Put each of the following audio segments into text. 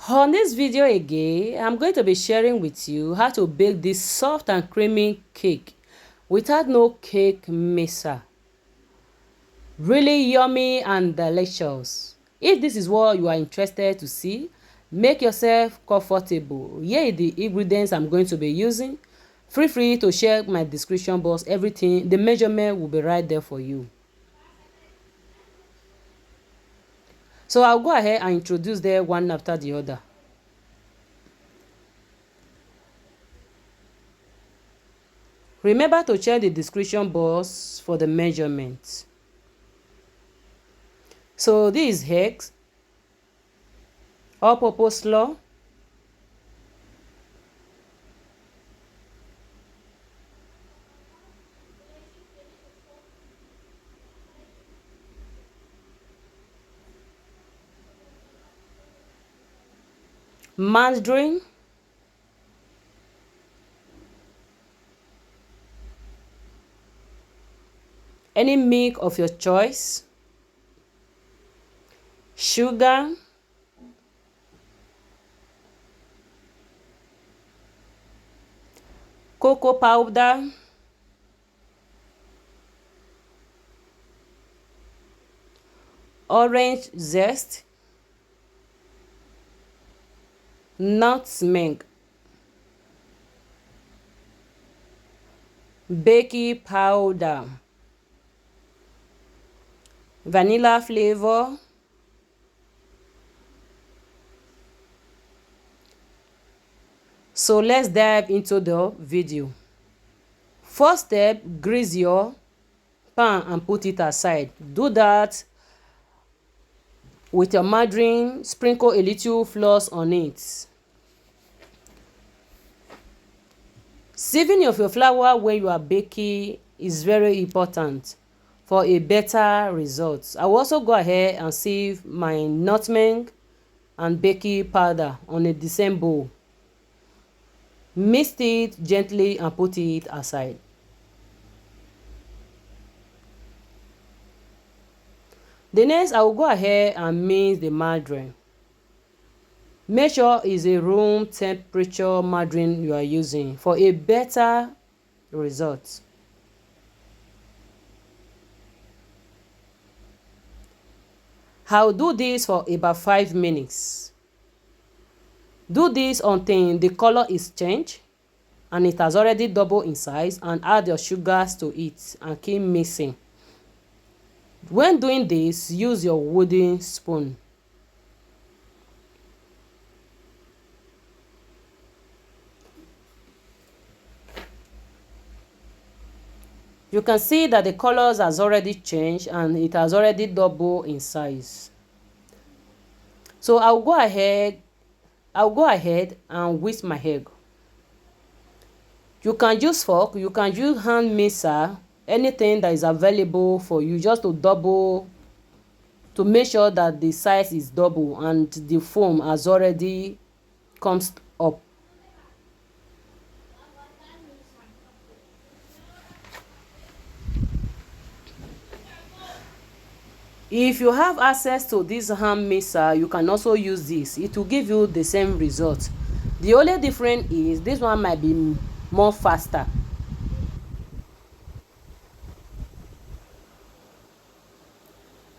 On this video again, I'm going to be sharing with you how to bake this soft and creamy cake without no cake mixer. Really yummy and delicious. If this is what you are interested to see, make yourself comfortable. Here are the ingredients I'm going to be using. Feel free to check my description box. Everything, the measurement will be right there for you. So I'll go ahead and introduce them one after the other. Remember to check the description box for the measurements. So this is eggs, all-purpose flour, margarine, any milk of your choice, sugar, cocoa powder, orange zest, nutmeg, baking powder, vanilla flavor, so let's dive into the video. First step, grease your pan and put it aside. Do that with your margarine. Sprinkle a little flour on it. Sieving of your flour when you are baking is very important for a better result. I will also go ahead and sieve my nutmeg and baking powder on the same bowl. Mix it gently and put it aside. The next, I will go ahead and mix the margarine. Make sure it's a room temperature margarine you are using for a better result. I'll do this for about 5 minutes. Do this until the color is changed and it has already doubled in size, and add your sugars to it and keep mixing. When doing this, use your wooden spoon. You can see that the colors has already changed and it has already doubled in size. So I'll go ahead and whisk my egg. You can use fork, you can use hand mixer, anything that is available for you, just to make sure that the size is double and the foam has already comes up. If you have access to this hand mixer, you can also use this. It will give you the same result. The only difference is this one might be more faster.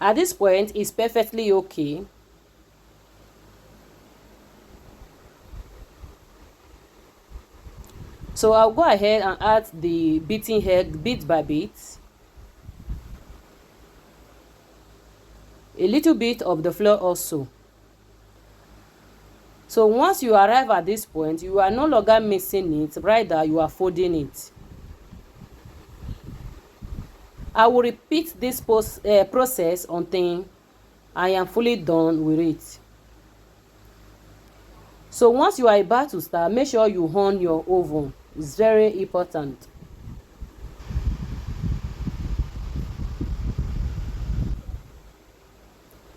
At this point, it's perfectly okay. So I'll go ahead and add the beaten egg bit by bit. A little bit of the flour also. So once you arrive at this point, you are no longer mixing it, rather you are folding it. I will repeat this process until I am fully done with it. So once you are about to start, make sure you on your oven. It's very important.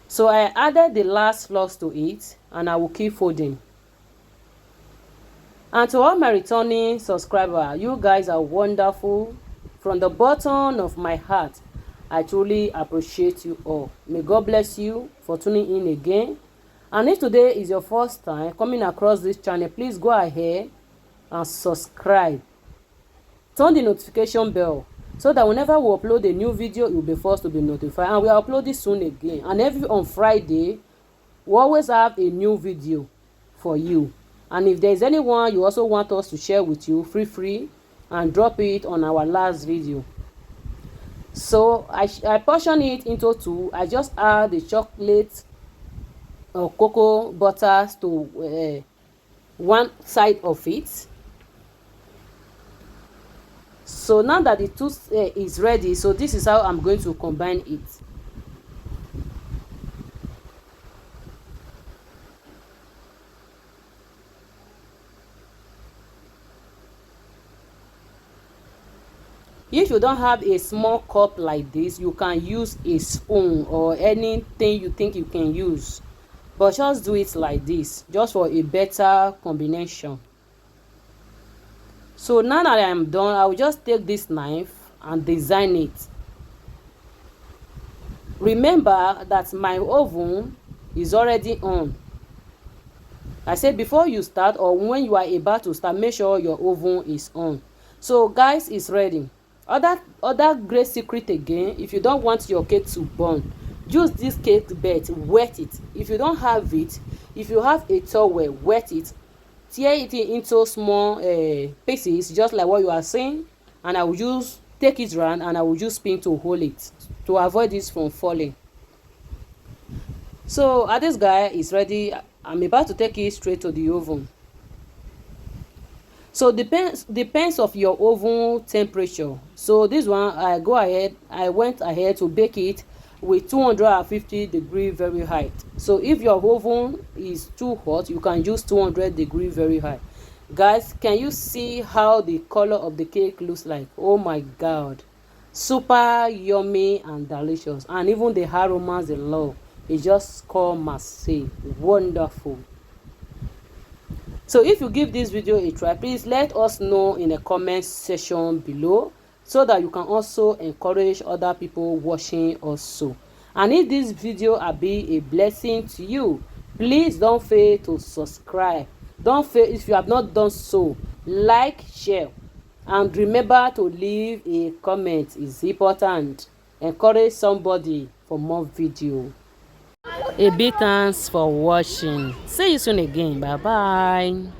So I added the last flour to it and I will keep folding. And to all my returning subscribers, you guys are wonderful. From the bottom of my heart, I truly appreciate you all. May God bless you for tuning in again. And if today is your first time coming across this channel, please go ahead and subscribe. Turn the notification bell so that whenever we upload a new video, you'll be first to be notified. And we are uploading soon again. And on Friday, we always have a new video for you. And if there's anyone you also want us to share with you, feel free and drop it on our last video. So I portion it into two. I just add the chocolate or cocoa butters to one side of it. So now that the two is ready, so this is how I'm going to combine it. If you don't have a small cup like this, you can use a spoon or anything you think you can use, but just do it like this, just for a better combination. So now that I am done, I will just take this knife and design it. Remember that my oven is already on. I said before you start or when you are about to start, make sure your oven is on. So guys, it's ready. Other great secret again, if you don't want your cake to burn, use this cake bed, wet it. If you don't have it, if you have a towel, wet it, tear it into small pieces, just like what you are saying, and I will take it round and I will use pin to hold it to avoid this from falling. So this guy is ready. I'm about to take it straight to the oven. So depends of your oven temperature. So this one I went ahead to bake it with 250 degree very high. So if your oven is too hot, you can use 200 degree very high. Guys, can you see how the color of the cake looks like? Oh my god, super yummy and delicious, and even the aromas alone, it just called Marseille. Wonderful. So if you give this video a try, please let us know in the comment section below so that you can also encourage other people watching also. And if this video will be a blessing to you, please don't fail to subscribe. Don't fail, if you have not done so, like, share, and remember to leave a comment. It's important. Encourage somebody for more video. A big thanks for watching. See you soon again. Bye bye.